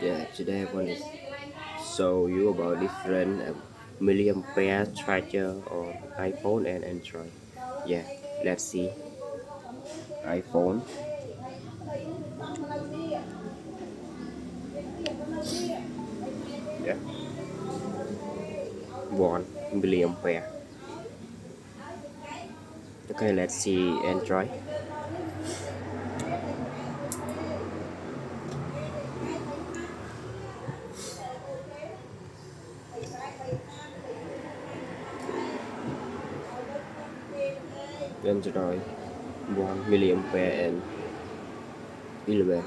Yeah, today I want to show you about different milliampere charger on iPhone and Android. Yeah, let's see. iPhone yeah 1 milliampere. Okay, let's see Android. Android 1 milliampere and 11.